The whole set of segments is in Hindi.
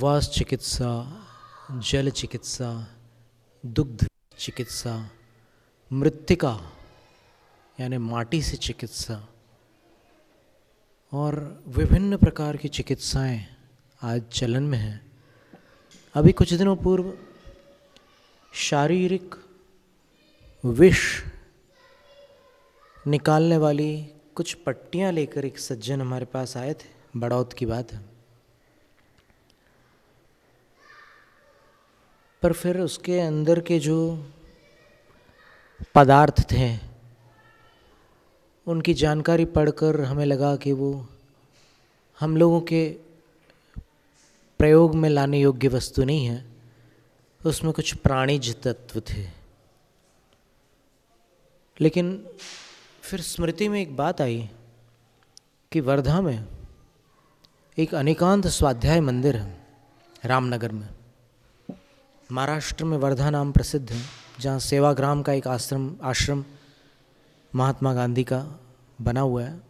उपवास चिकित्सा, जल चिकित्सा, दुग्ध चिकित्सा, मृत्तिका यानी माटी से चिकित्सा और विभिन्न प्रकार की चिकित्साएं आज चलन में हैं। अभी कुछ दिनों पूर्व शारीरिक विष निकालने वाली कुछ पट्टियां लेकर एक सज्जन हमारे पास आए थे। बड़ौत की बात है। पर फिर उसके अंदर के जो पदार्थ थे उनकी जानकारी पढ़कर हमें लगा कि वो हम लोगों के प्रयोग में लाने योग्य वस्तु नहीं है। उसमें कुछ प्राणिज तत्व थे। लेकिन फिर स्मृति में एक बात आई कि वर्धा में एक अनेकांत स्वाध्याय मंदिर है, रामनगर में। महाराष्ट्र में वर्धा नाम प्रसिद्ध है, जहाँ सेवाग्राम का एक आश्रम महात्मा गांधी का बना हुआ है।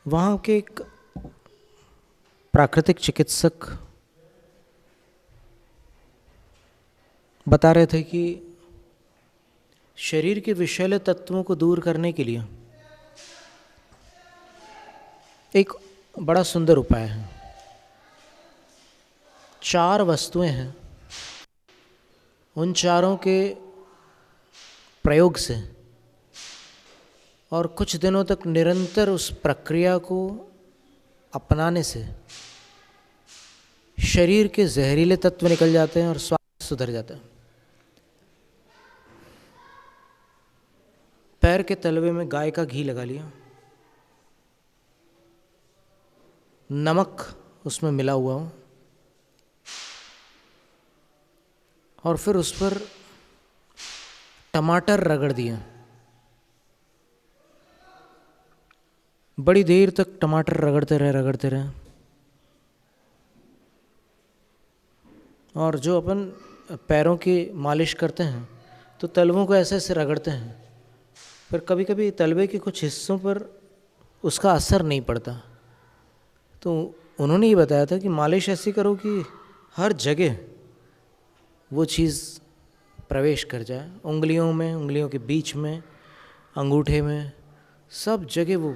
वहाँ के एक प्राकृतिक चिकित्सक बता रहे थे कि शरीर के विषैले तत्वों को दूर करने के लिए एक बड़ा सुंदर उपाय है। 4 वस्तुएं हैं, उन चारों के प्रयोग से और कुछ दिनों तक निरंतर उस प्रक्रिया को अपनाने से शरीर के जहरीले तत्व निकल जाते हैं और स्वास्थ्य सुधर जाता है। पैर के तलवे में गाय का घी लगा लिया, नमक उसमें मिला हुआ हो, और फिर उस पर टमाटर रगड़ दिया। बड़ी देर तक टमाटर रगड़ते रहे। और जो अपन पैरों की मालिश करते हैं तो तलवों को ऐसे ऐसे रगड़ते हैं, पर कभी कभी तलवे के कुछ हिस्सों पर उसका असर नहीं पड़ता। तो उन्होंने ये बताया था कि मालिश ऐसी करो कि हर जगह वो चीज़ प्रवेश कर जाए, उंगलियों में, उंगलियों के बीच में, अंगूठे में, सब जगह वो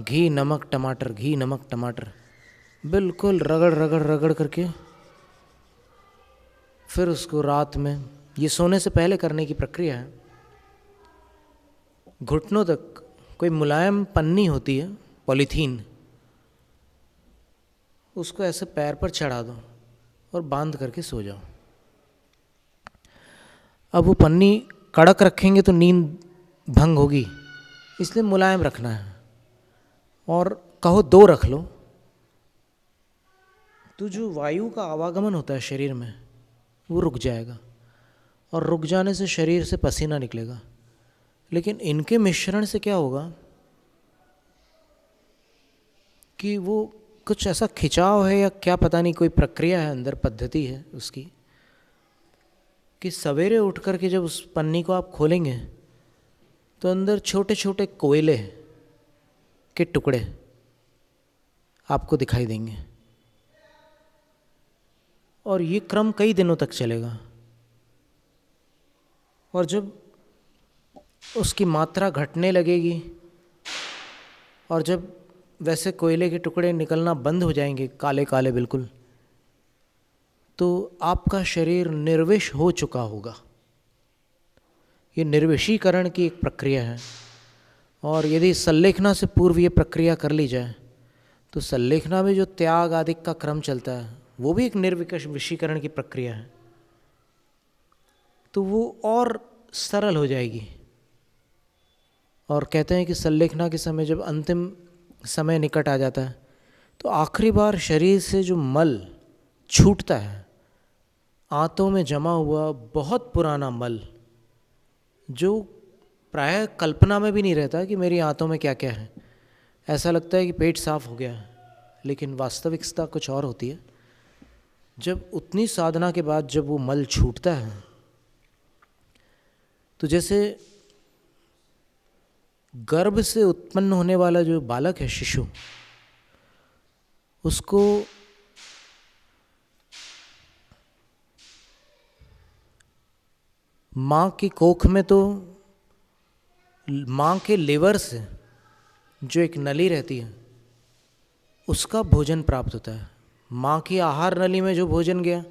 घी नमक टमाटर बिल्कुल रगड़ करके फिर उसको रात में, ये सोने से पहले करने की प्रक्रिया है। घुटनों तक कोई मुलायम पन्नी होती है, पॉलीथीन, उसको ऐसे पैर पर चढ़ा दो और बांध करके सो जाओ। अब वो पन्नी कड़क रखेंगे तो नींद भंग होगी, इसलिए मुलायम रखना है। और कहो 2 रख लो तो जो वायु का आवागमन होता है शरीर में वो रुक जाएगा, और रुक जाने से शरीर से पसीना निकलेगा। लेकिन इनके मिश्रण से क्या होगा कि वो कुछ ऐसा खिंचाव है या क्या पता नहीं, कोई प्रक्रिया है अंदर, पद्धति है उसकी, कि सवेरे उठ कर के जब उस पन्नी को आप खोलेंगे तो अंदर छोटे छोटे कोयले के टुकड़े आपको दिखाई देंगे। और ये क्रम कई दिनों तक चलेगा। और जब उसकी मात्रा घटने लगेगी और जब वैसे कोयले के टुकड़े निकलना बंद हो जाएंगे, काले काले बिल्कुल, तो आपका शरीर निर्विष हो चुका होगा। ये निर्विषीकरण की एक प्रक्रिया है। और यदि संलेखना से पूर्व ये प्रक्रिया कर ली जाए तो संलेखना में जो त्याग आदि का क्रम चलता है वो भी एक निर्विषीकरण की प्रक्रिया है, तो वो और सरल हो जाएगी। और कहते हैं कि संलेखना के समय जब अंतिम समय निकट आ जाता है तो आखिरी बार शरीर से जो मल छूटता है, आंतों में जमा हुआ बहुत पुराना मल, जो प्रायः कल्पना में भी नहीं रहता कि मेरी आंतों में क्या क्या है। ऐसा लगता है कि पेट साफ हो गया है, लेकिन वास्तविकता कुछ और होती है। जब उतनी साधना के बाद जब वो मल छूटता है तो जैसे गर्भ से उत्पन्न होने वाला जो बालक है, शिशु, उसको माँ की कोख में तो माँ के लिवर से जो एक नली रहती है उसका भोजन प्राप्त होता है। माँ की आहार नली में जो भोजन गया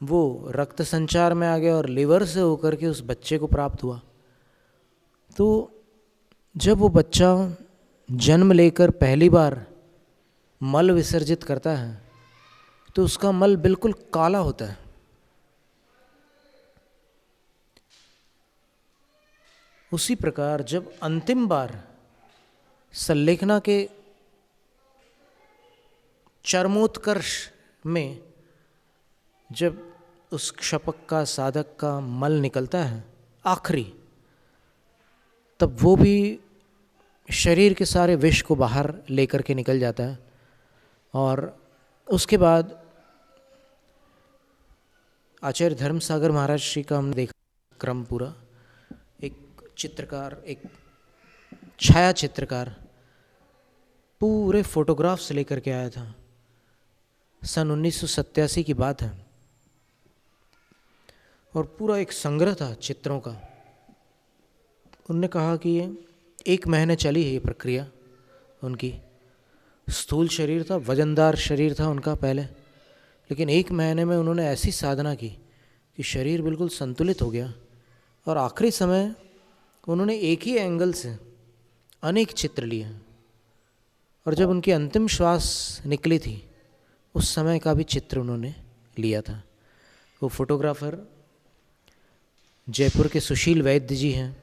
वो रक्त संचार में आ गया और लिवर से होकर के उस बच्चे को प्राप्त हुआ। तो जब वो बच्चा जन्म लेकर पहली बार मल विसर्जित करता है तो उसका मल बिल्कुल काला होता है। उसी प्रकार जब अंतिम बार सल्लेखना के चरमोत्कर्ष में जब उस क्षपक का, साधक का मल निकलता है आखिरी, तब वो भी शरीर के सारे विष को बाहर लेकर के निकल जाता है। और उसके बाद आचार्य धर्मसागर महाराज श्री का हमने देखा क्रम पूरा। एक चित्रकार, एक छाया चित्रकार पूरे फोटोग्राफ्स लेकर के आया था। सन 1987 की बात है और पूरा एक संग्रह था चित्रों का। उनने कहा कि ये 1 महीने चली है ये प्रक्रिया उनकी। स्थूल शरीर था, वजनदार शरीर था उनका पहले, लेकिन 1 महीने में उन्होंने ऐसी साधना की कि शरीर बिल्कुल संतुलित हो गया। और आखिरी समय उन्होंने एक ही एंगल से अनेक चित्र लिए और जब उनकी अंतिम श्वास निकली थी उस समय का भी चित्र उन्होंने लिया था। वो फोटोग्राफर जयपुर के सुशील वैद्य जी हैं,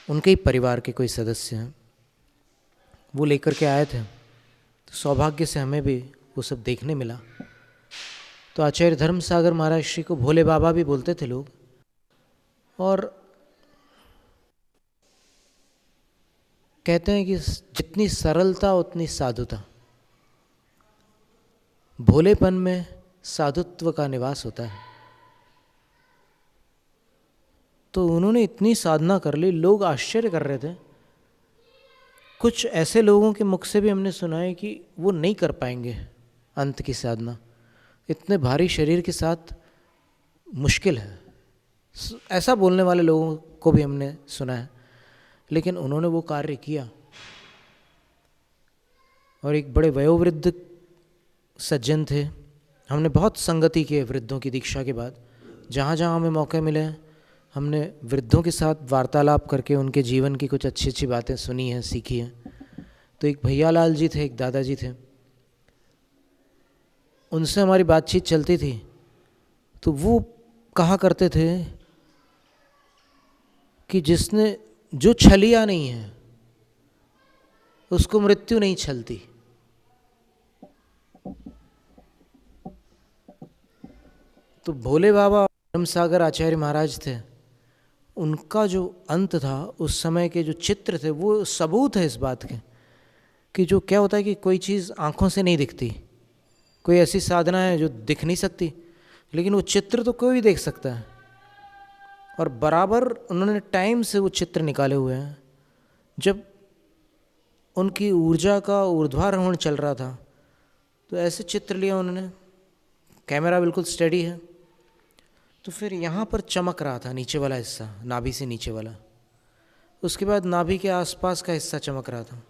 उनके ही परिवार के कोई सदस्य हैं। वो लेकर के आए थे, तो सौभाग्य से हमें भी वो सब देखने मिला। तो आचार्य धर्मसागर महाराज श्री को भोले बाबा भी बोलते थे लोग, और कहते हैं कि जितनी सरलता उतनी साधुता, भोलेपन में साधुत्व का निवास होता है। तो उन्होंने इतनी साधना कर ली, लोग आश्चर्य कर रहे थे। कुछ ऐसे लोगों के मुख से भी हमने सुना है कि वो नहीं कर पाएंगे अंत की साधना, इतने भारी शरीर के साथ मुश्किल है, ऐसा बोलने वाले लोगों को भी हमने सुना है। लेकिन उन्होंने वो कार्य किया। और एक बड़े वयोवृद्ध सज्जन थे, हमने बहुत संगति की वृद्धों की दीक्षा के बाद। जहाँ जहाँ हमें मौके मिले हमने वृद्धों के साथ वार्तालाप करके उनके जीवन की कुछ अच्छी अच्छी बातें सुनी हैं, सीखी हैं। तो एक भैया लाल जी थे, एक दादाजी थे, उनसे हमारी बातचीत चलती थी। तो वो कहा करते थे कि जिसने जो छलिया नहीं है उसको मृत्यु नहीं छलती। तो भोले बाबा धर्मसागर आचार्य महाराज थे, उनका जो अंत था उस समय के जो चित्र थे वो सबूत है इस बात के कि जो क्या होता है कि कोई चीज़ आँखों से नहीं दिखती, कोई ऐसी साधना है जो दिख नहीं सकती, लेकिन वो चित्र तो कोई भी देख सकता है। और बराबर उन्होंने टाइम से वो चित्र निकाले हुए हैं। जब उनकी ऊर्जा का ऊर्ध्वारोहण चल रहा था तो ऐसे चित्र लिया उन्होंने, कैमरा बिल्कुल स्टेडी है, तो फिर यहाँ पर चमक रहा था नीचे वाला हिस्सा, नाभि से नीचे वाला। उसके बाद नाभि के आसपास का हिस्सा चमक रहा था।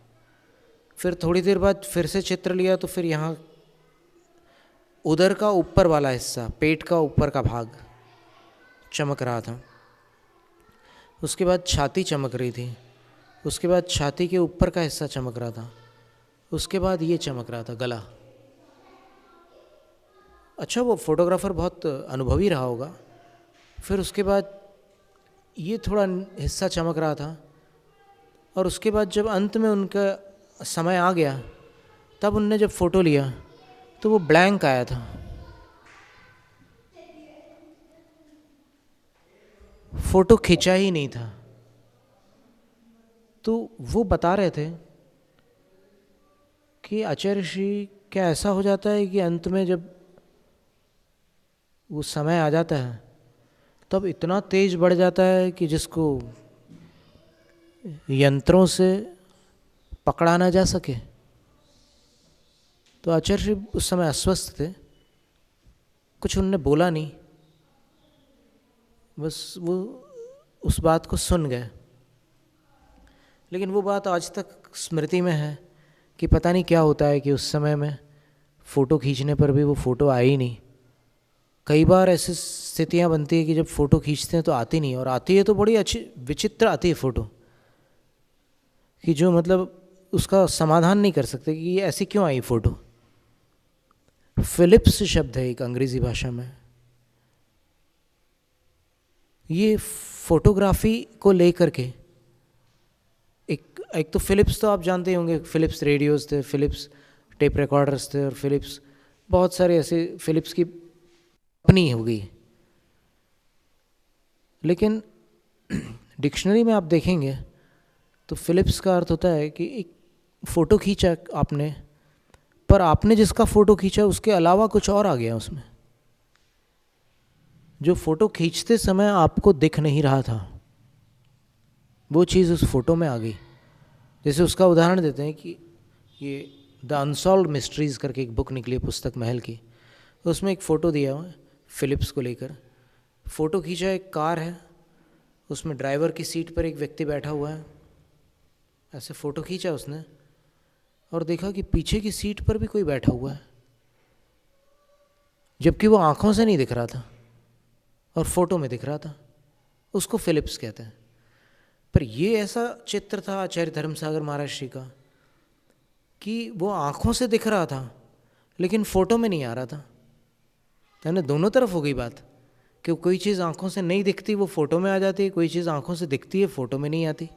फिर थोड़ी देर बाद फिर से चित्र लिया तो फिर यहाँ उदर का ऊपर वाला हिस्सा, पेट का ऊपर का भाग चमक रहा था। उसके बाद छाती चमक रही थी, उसके बाद छाती के ऊपर का हिस्सा चमक रहा था, उसके बाद ये चमक रहा था गला। अच्छा, वो फोटोग्राफर बहुत अनुभवी रहा होगा। फिर उसके बाद ये थोड़ा हिस्सा चमक रहा था, और उसके बाद जब अंत में उनका समय आ गया तब उनने जब फ़ोटो लिया तो वो ब्लैंक आया था। फ़ोटो खिंचा ही नहीं था। तो वो बता रहे थे कि आचार्य श्री, क्या ऐसा हो जाता है कि अंत में जब वो समय आ जाता है तब इतना तेज बढ़ जाता है कि जिसको यंत्रों से पकड़ा ना जा सके। तो आचार्य उस समय अस्वस्थ थे, कुछ उनने बोला नहीं, बस वो उस बात को सुन गए। लेकिन वो बात आज तक स्मृति में है कि पता नहीं क्या होता है कि उस समय में फ़ोटो खींचने पर भी वो फ़ोटो आई नहीं। कई बार ऐसी स्थितियाँ बनती है कि जब फ़ोटो खींचते हैं तो आती नहीं, और आती है तो बड़ी अच्छी विचित्र आती है फ़ोटो, कि जो मतलब उसका समाधान नहीं कर सकते कि ये ऐसी क्यों आई फ़ोटो। फिलिप्स शब्द है एक अंग्रेज़ी भाषा में। ये फोटोग्राफी को लेकर के एक तो फिलिप्स तो आप जानते होंगे, फिलिप्स रेडियोज़ थे, फिलिप्स टेप रिकॉर्डर्स थे, और फिलिप्स बहुत सारे ऐसे फिलिप्स की अपनी हो गई। लेकिन डिक्शनरी में आप देखेंगे तो फिलिप्स का अर्थ होता है कि एक फ़ोटो खींचा आपने, पर आपने जिसका फ़ोटो खींचा उसके अलावा कुछ और आ गया उसमें, जो फ़ोटो खींचते समय आपको दिख नहीं रहा था, वो चीज़ उस फ़ोटो में आ गई। जैसे उसका उदाहरण देते हैं कि ये द अनसॉल्व्ड मिस्ट्रीज़ करके एक बुक निकली है पुस्तक महल की, तो उसमें एक फ़ोटो दिया हुआ है फिलिप्स को लेकर। फ़ोटो खींचा, एक कार है, उसमें ड्राइवर की सीट पर एक व्यक्ति बैठा हुआ है, ऐसे फ़ोटो खींचा उसने और देखा कि पीछे की सीट पर भी कोई बैठा हुआ है, जबकि वो आँखों से नहीं दिख रहा था और फ़ोटो में दिख रहा था। उसको फिलिप्स कहते हैं। पर ये ऐसा चित्र था आचार्य धर्मसागर महाराज श्री का कि वो आँखों से दिख रहा था लेकिन फ़ोटो में नहीं आ रहा था। यानी दोनों तरफ हो गई बात कि कोई चीज़ आँखों से नहीं दिखती वो फ़ोटो में आ जाती है, कोई चीज़ आँखों से दिखती है फ़ोटो में नहीं आती।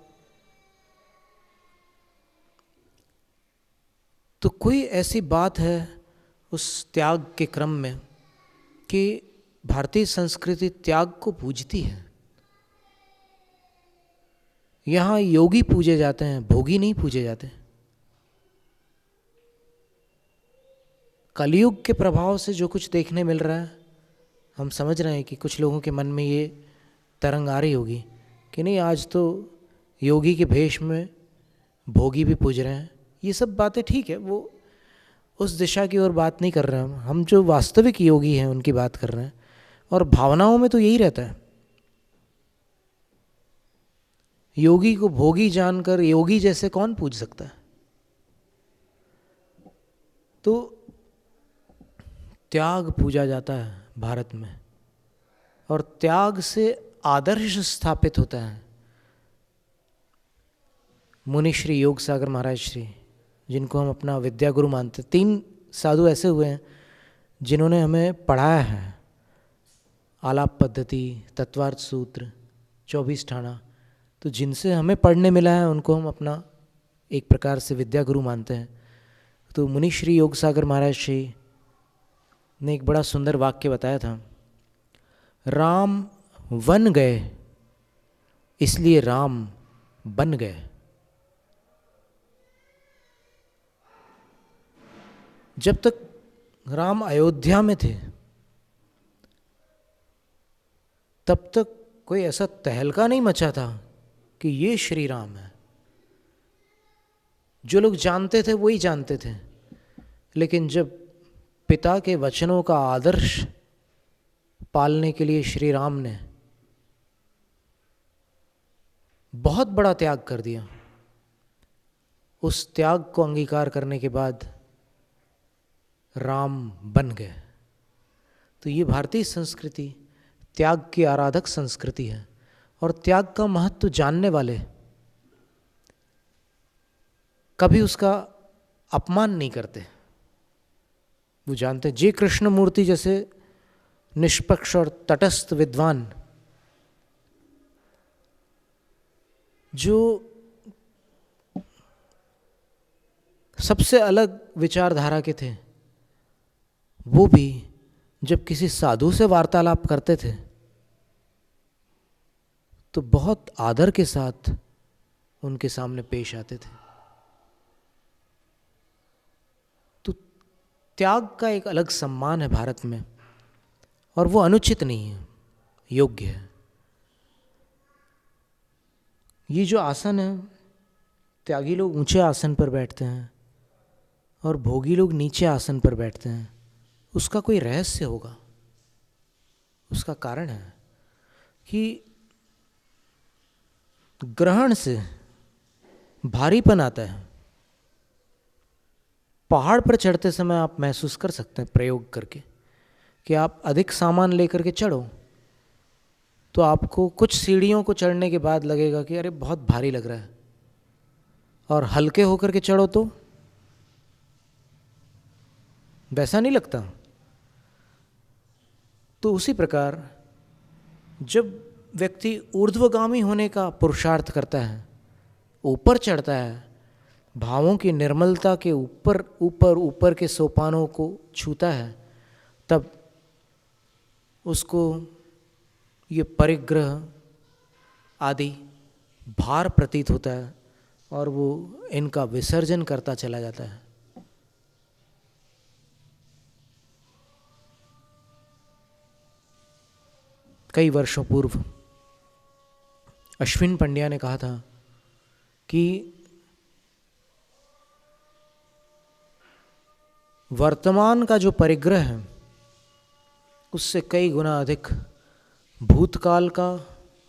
तो कोई ऐसी बात है उस त्याग के क्रम में कि भारतीय संस्कृति त्याग को पूजती है। यहाँ योगी पूजे जाते हैं, भोगी नहीं पूजे जाते। कलयुग के प्रभाव से जो कुछ देखने मिल रहा है, हम समझ रहे हैं कि कुछ लोगों के मन में ये तरंग आ रही होगी कि नहीं, आज तो योगी के भेष में भोगी भी पूज रहे हैं। ये सब बातें ठीक है, वो उस दिशा की ओर बात नहीं कर रहे हैं हम जो वास्तविक योगी हैं उनकी बात कर रहे हैं। और भावनाओं में तो यही रहता है। योगी को भोगी जानकर योगी जैसे कौन पूज सकता है। तो त्याग पूजा जाता है भारत में, और त्याग से आदर्श स्थापित होता है। मुनि श्री योग सागर महाराज श्री, जिनको हम अपना विद्या गुरु मानते, 3 साधु ऐसे हुए हैं जिन्होंने हमें पढ़ाया है। आलाप पद्धति, तत्वार्थ सूत्र, 24 ठाणा, तो जिनसे हमें पढ़ने मिला है उनको हम अपना एक प्रकार से विद्या गुरु मानते हैं। तो मुनि श्री योग सागर महाराज श्री ने एक बड़ा सुंदर वाक्य बताया था, राम वन गए इसलिए राम बन गए। जब तक राम अयोध्या में थे तब तक कोई ऐसा तहलका नहीं मचा था कि ये श्री राम है। जो लोग जानते थे वही जानते थे, लेकिन जब पिता के वचनों का आदर्श पालने के लिए श्री राम ने बहुत बड़ा त्याग कर दिया, उस त्याग को अंगीकार करने के बाद राम बन गए। तो ये भारतीय संस्कृति त्याग की आराधक संस्कृति है, और त्याग का महत्व जानने वाले कभी उसका अपमान नहीं करते। वो जानते, जे कृष्ण मूर्ति जैसे निष्पक्ष और तटस्थ विद्वान जो सबसे अलग विचारधारा के थे, वो भी जब किसी साधु से वार्तालाप करते थे तो बहुत आदर के साथ उनके सामने पेश आते थे। तो त्याग का एक अलग सम्मान है भारत में, और वो अनुचित नहीं है, योग्य है। ये जो आसन है, त्यागी लोग ऊंचे आसन पर बैठते हैं और भोगी लोग नीचे आसन पर बैठते हैं। उसका कोई रहस्य होगा। उसका कारण है कि ग्रहण से भारीपन आता है। पहाड़ पर चढ़ते समय आप महसूस कर सकते हैं प्रयोग करके कि आप अधिक सामान लेकर के चढ़ो तो आपको कुछ सीढ़ियों को चढ़ने के बाद लगेगा कि अरे बहुत भारी लग रहा है, और हल्के होकर के चढ़ो तो वैसा नहीं लगता। तो उसी प्रकार जब व्यक्ति ऊर्ध्वगामी होने का पुरुषार्थ करता है, ऊपर चढ़ता है, भावों की निर्मलता के ऊपर ऊपर ऊपर के सोपानों को छूता है, तब उसको ये परिग्रह आदि भार प्रतीत होता है और वो इनका विसर्जन करता चला जाता है। कई वर्षों पूर्व अश्विन पंड्या ने कहा था कि वर्तमान का जो परिग्रह है उससे कई गुना अधिक भूतकाल का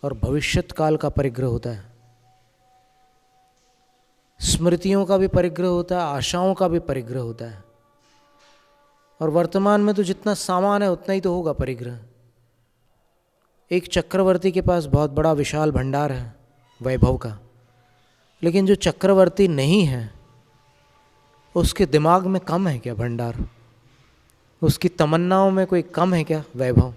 और भविष्यत काल का परिग्रह होता है। स्मृतियों का भी परिग्रह होता है, आशाओं का भी परिग्रह होता है। और वर्तमान में तो जितना सामान है उतना ही तो होगा परिग्रह। एक चक्रवर्ती के पास बहुत बड़ा विशाल भंडार है वैभव का, लेकिन जो चक्रवर्ती नहीं है उसके दिमाग में कम है क्या भंडार? उसकी तमन्नाओं में कोई कम है क्या वैभव?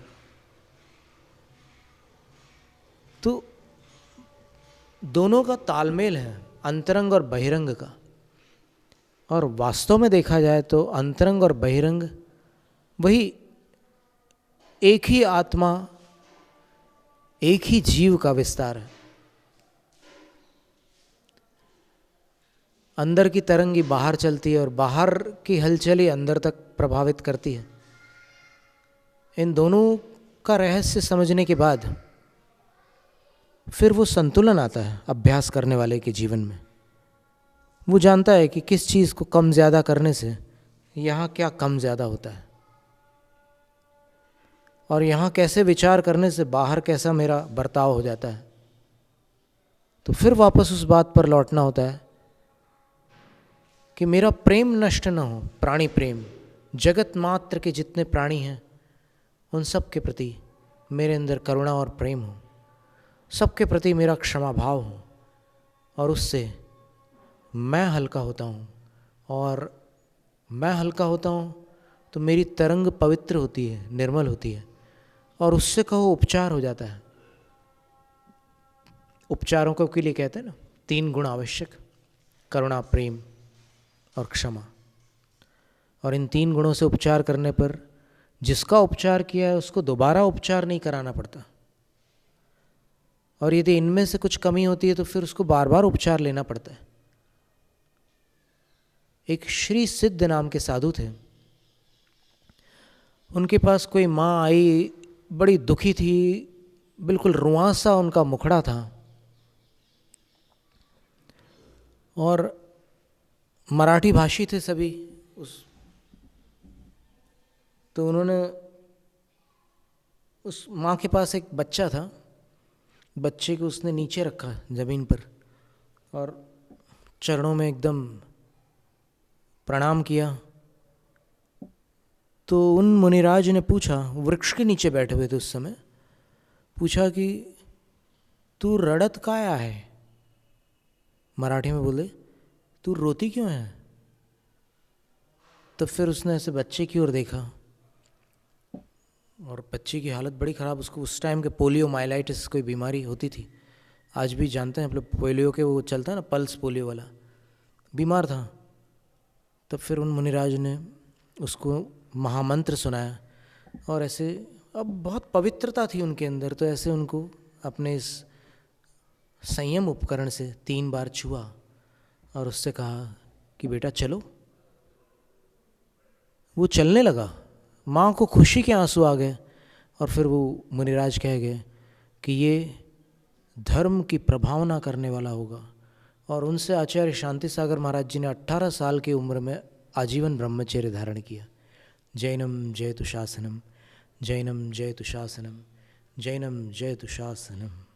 तो दोनों का तालमेल है, अंतरंग और बहिरंग का। और वास्तव में देखा जाए तो अंतरंग और बहिरंग वही एक ही आत्मा, एक ही जीव का विस्तार है। अंदर की तरंगी बाहर चलती है और बाहर की हलचल ही अंदर तक प्रभावित करती है। इन दोनों का रहस्य समझने के बाद फिर वो संतुलन आता है अभ्यास करने वाले के जीवन में। वो जानता है कि किस चीज़ को कम ज़्यादा करने से यहाँ क्या कम ज़्यादा होता है, और यहाँ कैसे विचार करने से बाहर कैसा मेरा बर्ताव हो जाता है। तो फिर वापस उस बात पर लौटना होता है कि मेरा प्रेम नष्ट न हो, प्राणी प्रेम। जगत मात्र के जितने प्राणी हैं उन सब के प्रति मेरे अंदर करुणा और प्रेम हो, सबके प्रति मेरा क्षमा भाव हो, और उससे मैं हल्का होता हूँ। और मैं हल्का होता हूँ तो मेरी तरंग पवित्र होती है, निर्मल होती है, और उससे कहो उपचार हो जाता है। उपचारों को के लिए कहते हैं ना 3 गुण आवश्यक, करुणा, प्रेम और क्षमा। और इन 3 गुणों से उपचार करने पर जिसका उपचार किया है उसको दोबारा उपचार नहीं कराना पड़ता। और यदि इनमें से कुछ कमी होती है तो फिर उसको बार बार उपचार लेना पड़ता है। एक श्री सिद्ध नाम के साधु थे। उनके पास कोई माँ आई, बड़ी दुखी थी, बिल्कुल रुआंसा उनका मुखड़ा था, और मराठी भाषी थे सभी। तो उन्होंने उस माँ के पास एक बच्चा था, बच्चे को उसने नीचे रखा ज़मीन पर और चरणों में एकदम प्रणाम किया। तो उन मुनिराज ने पूछा, वृक्ष के नीचे बैठे हुए थे उस समय, पूछा कि तू रड़त काया है? मराठी में बोले, तू रोती क्यों है? तो फिर उसने ऐसे बच्चे की ओर देखा और बच्चे की हालत बड़ी ख़राब। उसको उस टाइम के पोलियो माइलाइटिस कोई बीमारी होती थी, आज भी जानते हैं आप लोग, पोलियो के वो चलता है ना, पल्स पोलियो वाला, बीमार था। तब फिर उन मुनिराज ने उसको महामंत्र सुनाया और ऐसे, अब बहुत पवित्रता थी उनके अंदर, तो ऐसे उनको अपने इस संयम उपकरण से 3 बार छुआ और उससे कहा कि बेटा चलो। वो चलने लगा। माँ को खुशी के आंसू आ गए और फिर वो मुनिराज कह गए कि ये धर्म की प्रभावना करने वाला होगा। और उनसे आचार्य शांति सागर महाराज जी ने 18 साल की उम्र में आजीवन ब्रह्मचर्य धारण किया। जैनम जयतु शासनम, जैनम जयतु शासनम, जैनम जयतु शासनम।